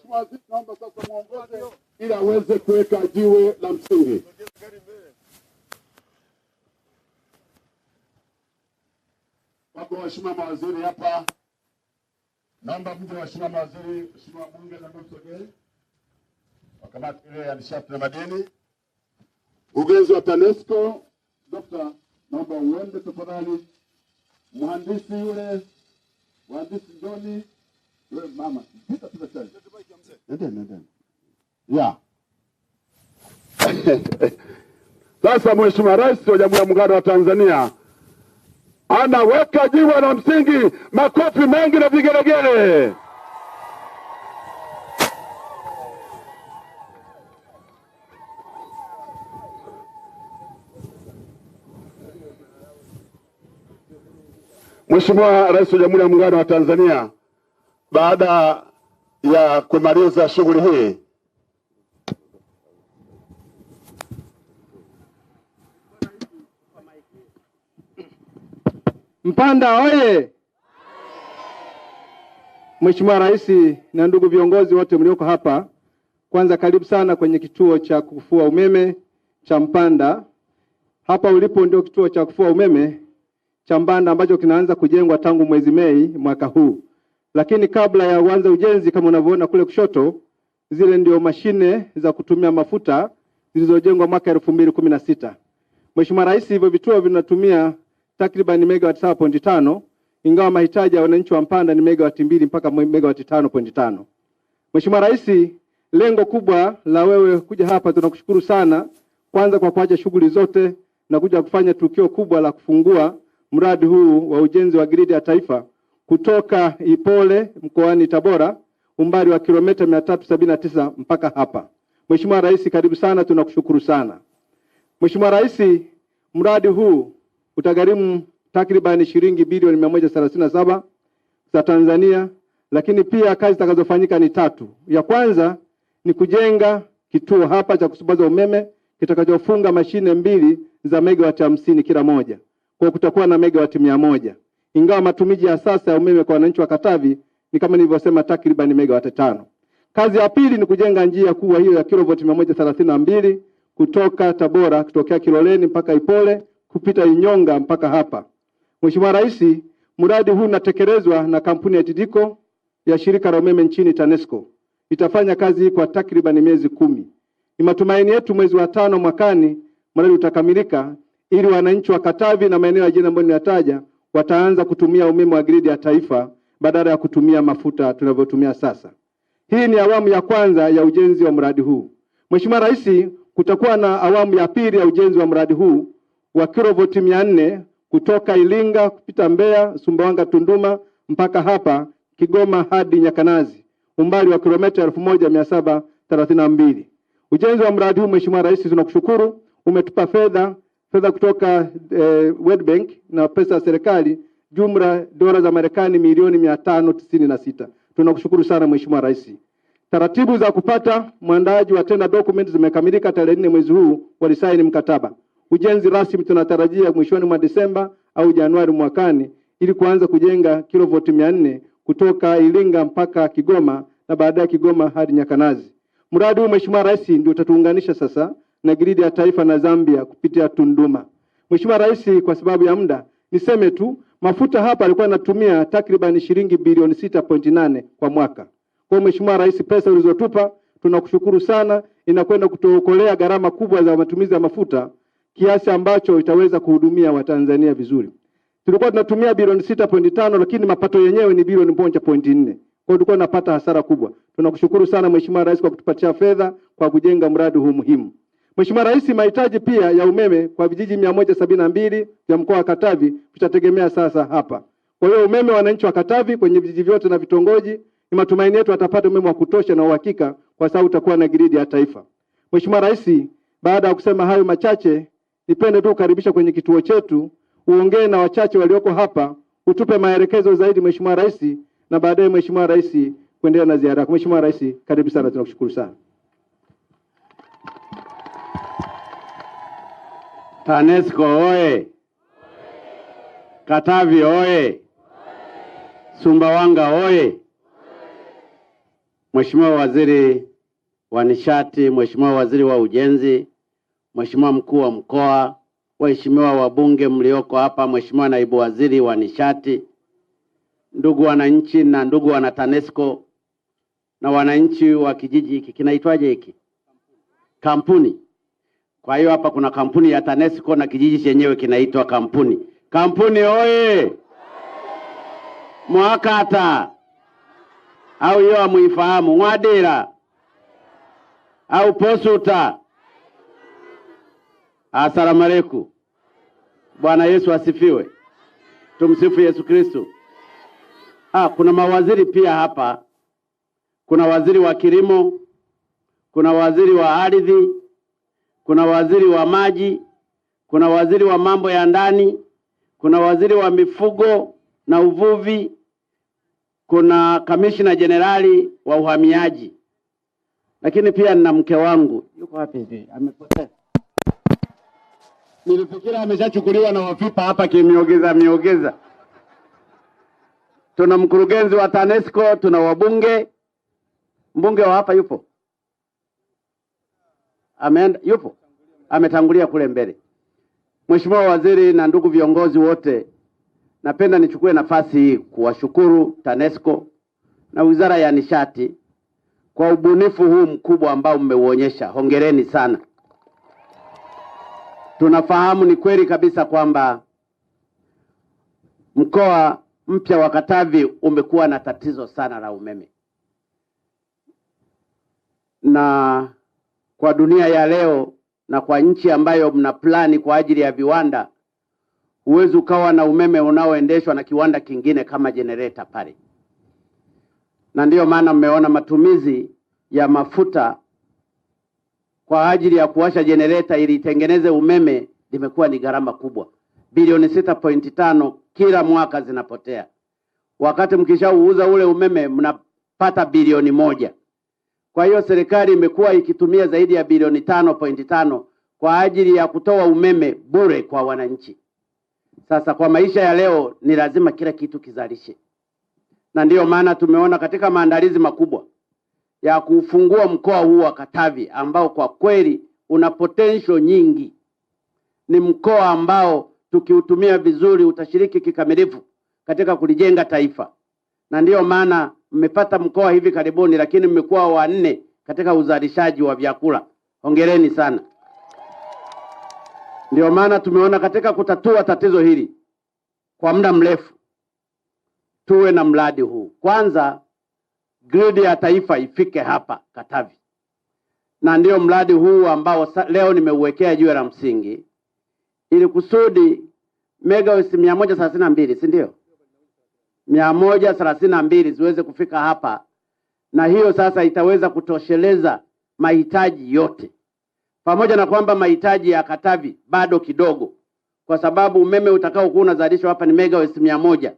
Mheshimiwa Aziz, naomba sasa muongoze ili aweze kuweka jiwe la msingi. Wako waheshimiwa mawaziri hapa. Naomba mje waheshimiwa mawaziri, Mheshimiwa Bunge na msogee. Wa kamati ile ya nishati na madini. Ugenzi wa TANESCO, Dr. naomba uende tafadhali. Mhandisi yule, mhandisi Joni, yule mama, pita chai. Ndio. Ya. Sasa Mheshimiwa Rais wa Jamhuri ya Muungano wa Tanzania anaweka jiwe la msingi. Makofi mengi na vigelegele. Mheshimiwa Rais wa Jamhuri ya Muungano wa Tanzania, baada ya kumaliza shughuli hii, Mpanda oye! Mheshimiwa Rais na ndugu viongozi wote mlioko hapa, kwanza karibu sana kwenye kituo cha kufua umeme cha Mpanda. Hapa ulipo ndio kituo cha kufua umeme cha Mpanda ambacho kinaanza kujengwa tangu mwezi Mei mwaka huu. Lakini kabla ya kuanza ujenzi, kama unavyoona kule kushoto, zile ndio mashine za kutumia mafuta zilizojengwa mwaka 2016. Mheshimiwa Rais, hivyo vituo vinatumia takriban megawati 7.5, ingawa mahitaji ya wananchi wa Mpanda ni megawati 2 mpaka megawati 5.5. Mheshimiwa Rais, lengo kubwa la wewe kuja hapa, tunakushukuru sana kwanza kwa kuacha shughuli zote na kuja kufanya tukio kubwa la kufungua mradi huu wa ujenzi wa gridi ya taifa kutoka Ipole mkoani Tabora, umbali wa kilomita 379 mpaka hapa. Mheshimiwa Rais, karibu sana, tunakushukuru sana. Mheshimiwa Rais, mradi huu utagharimu takriban shilingi bilioni 137 za Tanzania, lakini pia kazi zitakazofanyika ni 3. Ya kwanza ni kujenga kituo hapa cha kusambaza umeme kitakachofunga mashine 2 za megawati 50 kila moja. Kwa kutakuwa na megawati 100. Ingawa matumizi ya sasa ya umeme kwa wananchi wa Katavi ni kama nilivyosema takriban megawati 5. Kazi ya pili ni kujenga njia kubwa hiyo ya kilovoti 132 kutoka Tabora kutokea Kiloleni mpaka Ipole kupita Inyonga mpaka hapa. Mheshimiwa Rais, mradi huu unatekelezwa na kampuni ya TIDCO ya shirika la umeme nchini TANESCO. Itafanya kazi hii kwa takriban miezi 10. Ni matumaini yetu mwezi wa 5 mwakani mradi utakamilika ili wananchi wa Katavi na maeneo ya jina ambayo ninataja wataanza kutumia umeme wa gridi ya taifa badala ya kutumia mafuta tunavyotumia sasa. Hii ni awamu ya kwanza ya ujenzi wa mradi huu. Mheshimiwa Rais, kutakuwa na awamu ya pili ya ujenzi wa mradi huu wa kilovoti 400 kutoka Ilinga kupita Mbeya, Sumbawanga, Tunduma mpaka hapa Kigoma hadi Nyakanazi, umbali wa kilomita 1732. Ujenzi wa mradi huu Mheshimiwa Rais, tunakushukuru, umetupa fedha kutoka World Bank na pesa ya serikali, jumla dola za Marekani milioni 596. Tunakushukuru sana Mheshimiwa Rais. Taratibu za kupata mwandaji wa tender document zimekamilika. Tarehe 4 mwezi huu walisaini mkataba. Ujenzi rasmi tunatarajia mwishoni mwa Desemba au Januari mwakani ili kuanza kujenga kilovoti 400 kutoka Ilinga mpaka Kigoma na baadaye Kigoma hadi Nyakanazi. Mradi huu Mheshimiwa Rais ndio utatuunganisha sasa na gridi ya taifa na Zambia kupitia Tunduma. Mheshimiwa Rais, kwa sababu ya muda niseme tu mafuta hapa alikuwa anatumia takriban shilingi bilioni 6.8 kwa mwaka. Kwa Mheshimiwa Rais, pesa ulizotupa tunakushukuru sana, inakwenda kutuokolea gharama kubwa za matumizi ya mafuta kiasi ambacho itaweza kuhudumia Watanzania vizuri. Tulikuwa tunatumia bilioni 6.5 lakini mapato yenyewe ni bilioni 1.4. Kwa tulikuwa tunapata hasara kubwa. Tunakushukuru sana Mheshimiwa Rais kwa kutupatia fedha kwa kujenga mradi huu muhimu. Mheshimiwa Rais, mahitaji pia ya umeme kwa vijiji 172 vya mkoa wa Katavi vitategemea sasa hapa. Kwa hiyo umeme wananchi wa Katavi kwenye vijiji vyote na vitongoji, ni matumaini yetu watapata umeme wa kutosha na uhakika kwa sababu utakuwa na gridi ya taifa. Mheshimiwa Rais, baada ya kusema hayo machache, nipende tu kukaribisha kwenye kituo chetu, uongee na wachache walioko hapa, utupe maelekezo zaidi Mheshimiwa Rais, na baadaye Mheshimiwa Rais kuendelea na ziara. Mheshimiwa Rais, karibu sana, tunakushukuru sana. TANESCO oye! Katavi oye! Sumbawanga oye! Mheshimiwa Waziri wa Nishati, Mheshimiwa Waziri wa Ujenzi, Mheshimiwa Mkuu wa Mkoa, waheshimiwa wabunge mlioko hapa, Mheshimiwa Naibu Waziri wa Nishati, ndugu wananchi na ndugu wana TANESCO na wananchi wa kijiji hiki. Kinaitwaje hiki? Kampuni. Kwa hiyo hapa kuna kampuni ya TANESCO na kijiji chenyewe kinaitwa Kampuni. Kampuni oye! Mwakata au hiyo amuifahamu? Mwadira au Posuta? Asalamu alaykum. Bwana Yesu asifiwe. Tumsifu Yesu Kristo. Kuna mawaziri pia hapa. Kuna waziri wa kilimo, kuna waziri wa ardhi, kuna waziri wa maji, kuna waziri wa mambo ya ndani, kuna waziri wa mifugo na uvuvi, kuna kamishna jenerali wa uhamiaji. Lakini pia nina mke wangu. Yuko wapi? Amepotea. Nilifikiri ameshachukuliwa na wafipa hapa miogeza. Tuna mkurugenzi wa TANESCO, tuna wabunge. Mbunge wa hapa yupo? Ameenda? Yupo? Ametangulia kule mbele. Mheshimiwa Waziri na ndugu viongozi wote, napenda nichukue nafasi hii kuwashukuru TANESCO na Wizara ya Nishati kwa ubunifu huu mkubwa ambao mmeuonyesha. Hongereni sana. Tunafahamu ni kweli kabisa kwamba mkoa mpya wa Katavi umekuwa na tatizo sana la umeme. Na kwa dunia ya leo na kwa nchi ambayo mna plani kwa ajili ya viwanda, huwezi ukawa na umeme unaoendeshwa na kiwanda kingine kama generator pale. Na ndiyo maana mmeona matumizi ya mafuta kwa ajili ya kuwasha generator ili itengeneze umeme limekuwa ni gharama kubwa. Bilioni 6.5 kila mwaka zinapotea. Wakati mkishauuza ule umeme mnapata bilioni 1. Kwa hiyo serikali imekuwa ikitumia zaidi ya bilioni 5.5 kwa ajili ya kutoa umeme bure kwa wananchi. Sasa kwa maisha ya leo ni lazima kila kitu kizalishe. Na ndiyo maana tumeona katika maandalizi makubwa ya kufungua mkoa huu wa Katavi ambao kwa kweli una potential nyingi. Ni mkoa ambao tukiutumia vizuri utashiriki kikamilifu katika kulijenga taifa. Na ndiyo maana mmepata mkoa hivi karibuni, lakini mmekuwa wa 4 katika uzalishaji wa vyakula. Hongereni sana. Ndiyo maana tumeona katika kutatua tatizo hili kwa muda mrefu tuwe na mradi huu. Kwanza grid ya taifa ifike hapa Katavi. Na ndiyo mradi huu ambao leo nimeuwekea jiwe la msingi ili kusudi megawatts 132, si ndio? 132 ziweze kufika hapa, na hiyo sasa itaweza kutosheleza mahitaji yote. Pamoja na kwamba mahitaji ya Katavi bado kidogo, kwa sababu umeme utakao kuwa unazalishwa hapa ni megawatts 100,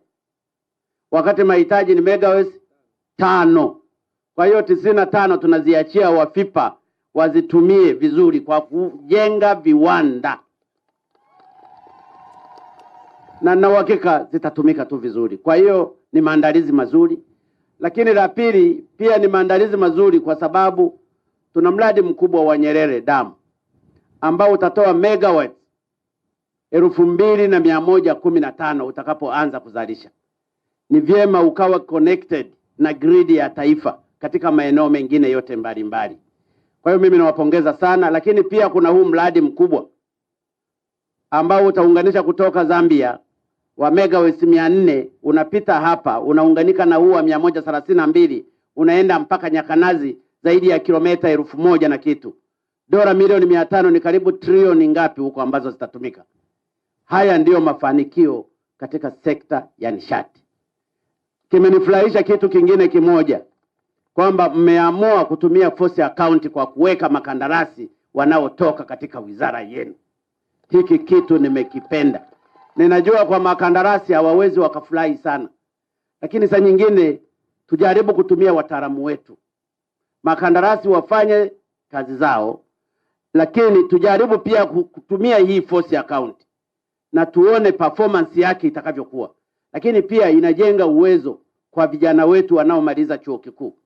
wakati mahitaji ni megawatts 5. Kwa hiyo 95 tunaziachia wafipa wazitumie vizuri kwa kujenga viwanda. Na uhakika zitatumika tu vizuri. Kwa hiyo ni maandalizi mazuri. Lakini la pili pia ni maandalizi mazuri kwa sababu tuna mradi mkubwa wa Nyerere Dam ambao utatoa megawatts 2115 utakapoanza kuzalisha. Ni vyema ukawa connected na grid ya taifa katika maeneo mengine yote mbalimbali. Kwa hiyo mimi nawapongeza sana. Lakini pia kuna huu mradi mkubwa ambao utaunganisha kutoka Zambia wa megawatts 400 unapita hapa unaunganika na huu wa 132 unaenda mpaka Nyakanazi zaidi ya kilomita 1000 na kitu. Dola milioni 500 ni karibu trilioni ngapi huko ambazo zitatumika. Haya ndiyo mafanikio katika sekta ya nishati. Kimenifurahisha kitu kingine kimoja, kwamba mmeamua kutumia force account kwa kuweka makandarasi wanaotoka katika wizara yenu. Hiki kitu nimekipenda. Ninajua kwa makandarasi hawawezi wakafurahi sana, lakini saa nyingine tujaribu kutumia wataalamu wetu. Makandarasi wafanye kazi zao, lakini tujaribu pia kutumia hii force account na tuone performance yake itakavyokuwa. Lakini pia inajenga uwezo kwa vijana wetu wanaomaliza chuo kikuu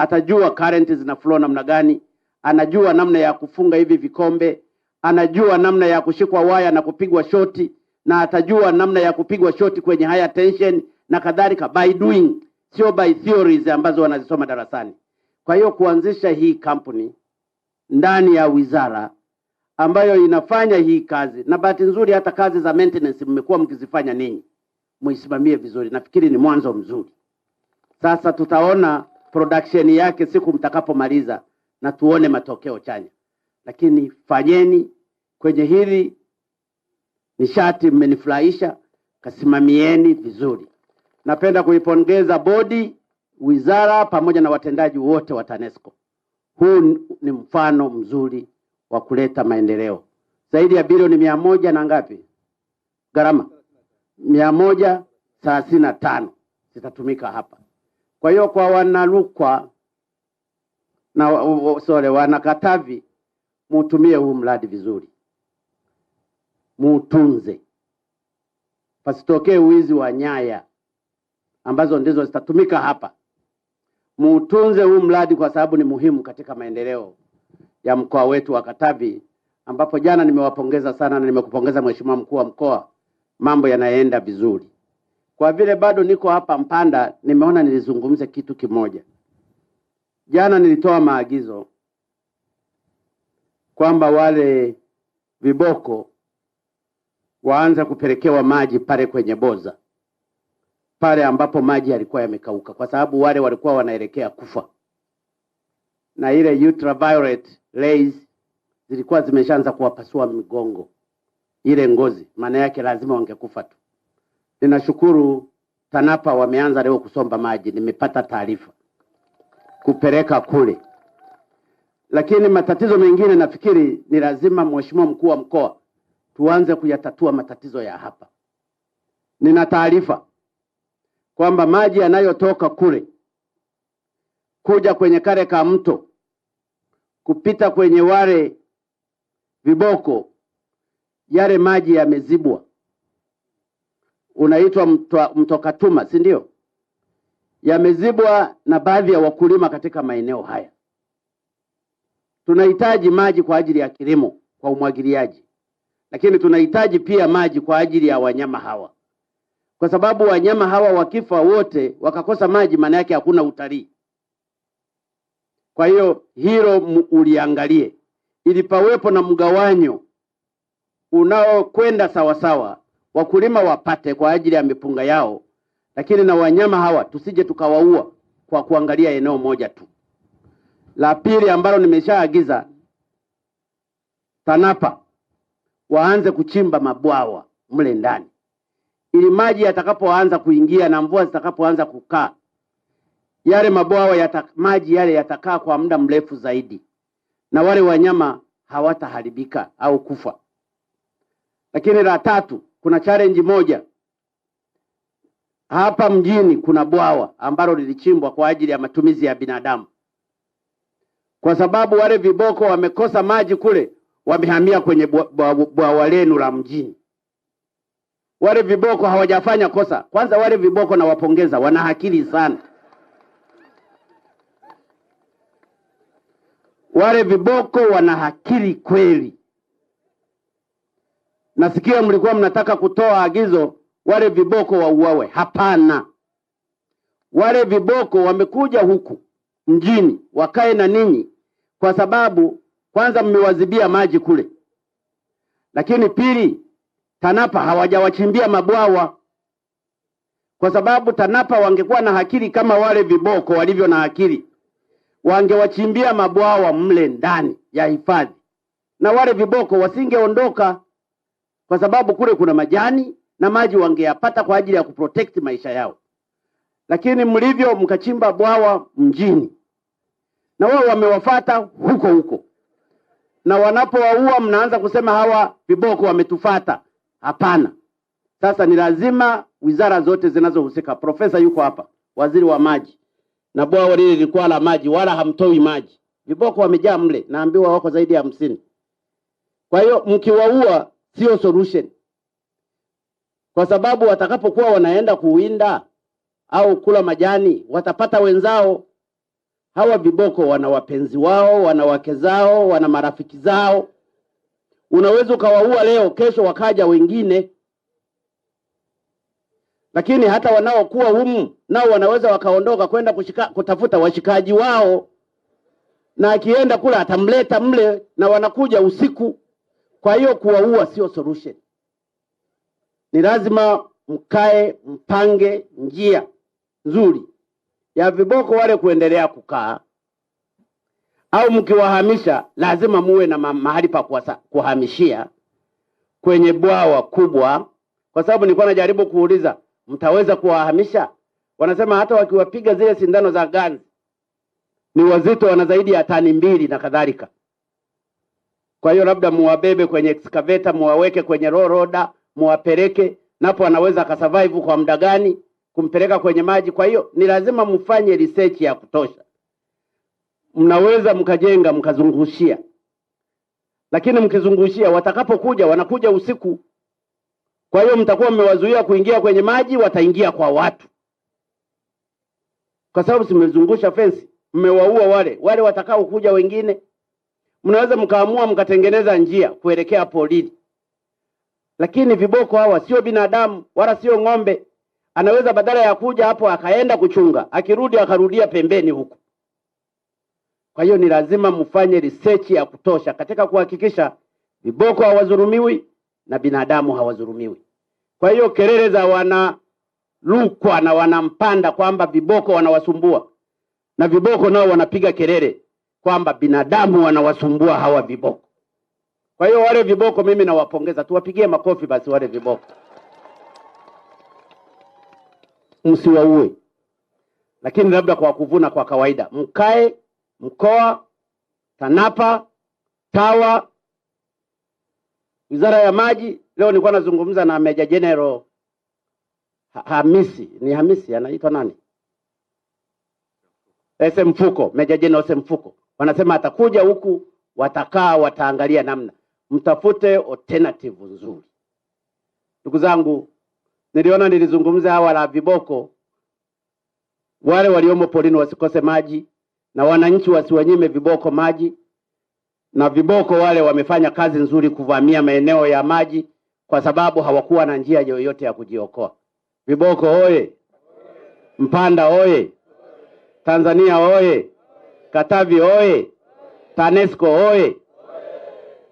atajua current zina flow namna gani, anajua namna ya kufunga hivi vikombe, anajua namna ya kushikwa waya na kupigwa shoti, na atajua namna ya kupigwa shoti kwenye higher tension na kadhalika, by doing, sio by theories ambazo wanazisoma darasani. Kwa hiyo kuanzisha hii kampuni ndani ya wizara ambayo inafanya hii kazi, na bahati nzuri hata kazi za maintenance mmekuwa mkizifanya ninyi, muisimamie vizuri, nafikiri ni mwanzo mzuri. Sasa tutaona production yake siku mtakapomaliza na tuone matokeo chanya. Lakini fanyeni kwenye hili nishati, mmenifurahisha, kasimamieni vizuri. Napenda kuipongeza bodi, wizara pamoja na watendaji wote wa TANESCO. Huu ni mfano mzuri wa kuleta maendeleo. Zaidi ya bilioni 100 na ngapi? Gharama 135 zitatumika hapa. Kwa hiyo kwa Wanarukwa na wana Katavi, mutumie huu mradi vizuri. Muutunze. Pasitokee uwizi wa nyaya ambazo ndizo zitatumika hapa. Muutunze huu mradi kwa sababu ni muhimu katika maendeleo ya mkoa wetu wa Katavi, ambapo jana nimewapongeza sana na nimekupongeza Mheshimiwa Mkuu wa Mkoa, mambo yanaenda vizuri. Kwa vile bado niko hapa Mpanda, nimeona nilizungumze kitu kimoja. Jana nilitoa maagizo kwamba wale viboko waanze kupelekewa maji pale kwenye Boza, pale ambapo maji yalikuwa yamekauka, kwa sababu wale walikuwa wanaelekea kufa, na ile ultraviolet rays zilikuwa zimeshaanza kuwapasua migongo, ile ngozi, maana yake lazima wangekufa tu. Ninashukuru TANAPA wameanza leo kusomba maji, nimepata taarifa kupeleka kule. Lakini matatizo mengine nafikiri ni lazima Mheshimiwa Mkuu wa Mkoa tuanze kuyatatua matatizo ya hapa. Nina taarifa kwamba maji yanayotoka kule kuja kwenye kale ka mto kupita kwenye wale viboko, yale maji yamezibwa. Unaitwa mto Katuma, si ndio? Yamezibwa na baadhi ya wakulima katika maeneo haya. Tunahitaji maji kwa ajili ya kilimo kwa umwagiliaji, lakini tunahitaji pia maji kwa ajili ya wanyama hawa, kwa sababu wanyama hawa wakifa wote wakakosa maji, maana yake hakuna utalii. Kwa hiyo hilo uliangalie, ili pawepo na mgawanyo unaokwenda sawa sawa, wakulima wapate kwa ajili ya mipunga yao, lakini na wanyama hawa tusije tukawaua kwa kuangalia eneo moja tu. La pili ambalo nimeshaagiza, TANAPA waanze kuchimba mabwawa mle ndani, ili maji yatakapoanza kuingia na mvua zitakapoanza kukaa, yale mabwawa maji yale yatakaa kwa muda mrefu zaidi, na wale wanyama hawataharibika au kufa. Lakini la tatu, kuna challenge moja. Hapa mjini kuna bwawa ambalo lilichimbwa kwa ajili ya matumizi ya binadamu. Kwa sababu wale viboko wamekosa maji kule, wamehamia kwenye bwawa lenu la mjini. Wale viboko hawajafanya kosa. Kwanza wale viboko na wapongeza, wana akili sana. Wale viboko wana akili kweli. Nasikia mlikuwa mnataka kutoa agizo wale viboko wauawe. Hapana. Wale viboko wamekuja huku mjini wakae na ninyi kwa sababu kwanza mmewazibia maji kule. Lakini pili, TANAPA hawajawachimbia mabwawa. Kwa sababu TANAPA wangekuwa na akili kama wale viboko walivyo na akili, wangewachimbia mabwawa mle ndani ya hifadhi, na wale viboko wasingeondoka, kwa sababu kule kuna majani na maji wangeyapata kwa ajili ya kuprotect maisha yao. Lakini mlivyo mkachimba bwawa mjini, na wao wamewafuata huko huko, na wanapowaua mnaanza kusema hawa viboko wametufata. Hapana. Sasa ni lazima wizara zote zinazohusika, profesa yuko hapa, waziri wa maji, na bwawa lile lilikuwa la maji wala hamtoi maji, viboko wamejaa mle, naambiwa wako zaidi ya 50. Kwa hiyo mkiwaua sio solution, kwa sababu watakapokuwa wanaenda kuwinda au kula majani watapata wenzao. Hawa viboko wana wapenzi wao, wana wake zao, wana marafiki zao. Unaweza ukawaua leo, kesho wakaja wengine. Lakini hata wanaokuwa humu nao wanaweza wakaondoka kwenda kutafuta washikaji wao, na akienda kula atamleta mle, na wanakuja usiku. Kwa hiyo kuwaua sio solution. Ni lazima mkae mpange njia nzuri ya viboko wale kuendelea kukaa, au mkiwahamisha lazima muwe na mahali pa kuhamishia kwenye bwawa kubwa. Kwa sababu nilikuwa najaribu kuuliza, mtaweza kuwahamisha? Wanasema hata wakiwapiga zile sindano za ganzi ni wazito, wana zaidi ya tani 2 na kadhalika. Kwa hiyo labda muwabebe kwenye excavator, muwaweke kwenye roda, muwapeleke, napo anaweza akasurvive kwa muda gani kumpeleka kwenye maji. Kwa hiyo ni lazima mfanye research ya kutosha. Mnaweza mkajenga mkazungushia, lakini mkizungushia watakapokuja wanakuja usiku. Kwa hiyo mtakuwa mmewazuia kuingia kwenye maji, wataingia kwa watu. Kwa sababu simezungusha fence, mmewaua wale watakao kuja wengine. Mnaweza mkaamua mkatengeneza njia kuelekea polini. Lakini viboko hawa sio binadamu wala sio ng'ombe. Anaweza badala ya kuja hapo akaenda kuchunga, akirudi akarudia pembeni huko. Kwa hiyo ni lazima mfanye research ya kutosha katika kuhakikisha viboko hawadhulumiwi na binadamu hawadhulumiwi. Kwa hiyo kelele za wana Rukwa na wanampanda kwamba viboko wanawasumbua, na viboko nao wanapiga kelele kwamba binadamu wanawasumbua hawa viboko. Kwa hiyo wale viboko mimi nawapongeza, tuwapigie makofi basi wale viboko. Msiwaue. Lakini labda kwa kuvuna kwa kawaida, mkae mkoa, TANAPA, TAWA, Wizara ya Maji. Leo nilikuwa nazungumza na Meja General Hamisi anaitwa nani? Mfuko, Meja General Mfuko. Wanasema atakuja huku, watakaa, wataangalia namna. Mtafute alternative nzuri. Ndugu zangu, nilizungumza hawa la viboko, wale waliomo polini wasikose maji, na wananchi wasiwanyime viboko maji. Na viboko wale wamefanya kazi nzuri kuvamia maeneo ya maji kwa sababu hawakuwa na njia yoyote ya kujiokoa. Viboko oye! Mpanda oye! Tanzania oye! Katavi oye! TANESCO oye!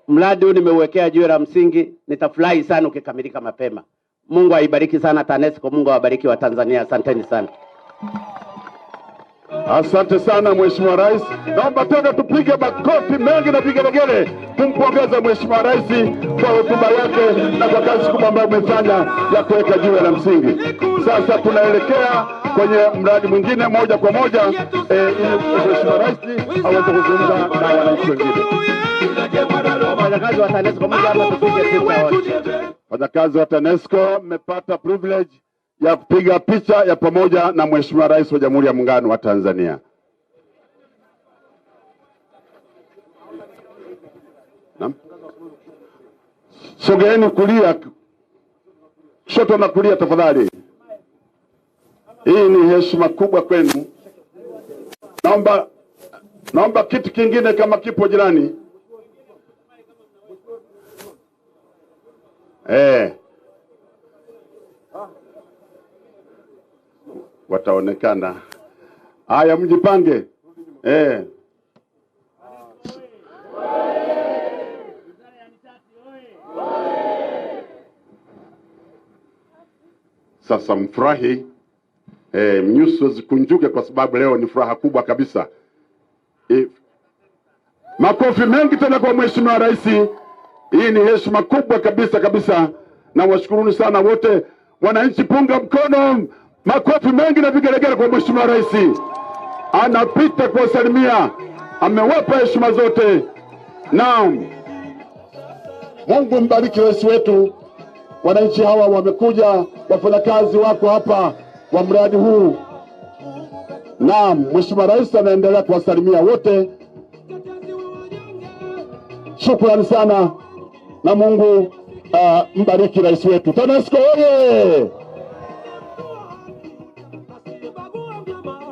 Mradi huu nimeuwekea jiwe la msingi, nitafurahi sana ukikamilika mapema. Mungu aibariki sana TANESCO, Mungu awabariki wa Tanzania. Asanteni sana. Asante sana Mheshimiwa Rais. Naomba tena tupige makofi mengi na vigelegele kumpongeza Mheshimiwa Rais kwa hotuba yake na kwa kazi kubwa ambayo umefanya ya kuweka jiwe la msingi. Sasa tunaelekea kwenye mradi mwingine moja kwa moja, ili Mheshimiwa Rais aweze kuzungumza na wananchi wengine. Wafanyakazi wa TANESCO mmoja hapa tupige picha wote. Wafanyakazi wa TANESCO mmepata privilege ya kupiga picha ya pamoja na Mheshimiwa Rais wa Jamhuri ya Muungano wa Tanzania. Sogeeni kulia, kushoto na kulia tafadhali. Hii ni heshima kubwa kwenu. Naomba kitu kingine kama kipo jirani. Wataonekana. Haya, mjipange. Sasa mfurahi, nyuso zikunjuke kwa sababu leo ni furaha kubwa kabisa. Makofi mengi tena kwa Mheshimiwa Rais. Hii ni heshima kubwa kabisa, na washukuruni sana wote. Wananchi punga mkono, makofi mengi na vigelegele kwa Mheshimiwa Rais. Anapita kwa salimia, amewapa heshima zote. Naam. Mungu mbariki rais wetu. Wananchi hawa wamekuja, wafanyakazi wako hapa wa mradi huu. Naam, Mheshimiwa Rais anaendelea kuwasalimia wote. Shukrani sana, na Mungu mbariki rais wetu. TANESCO oye!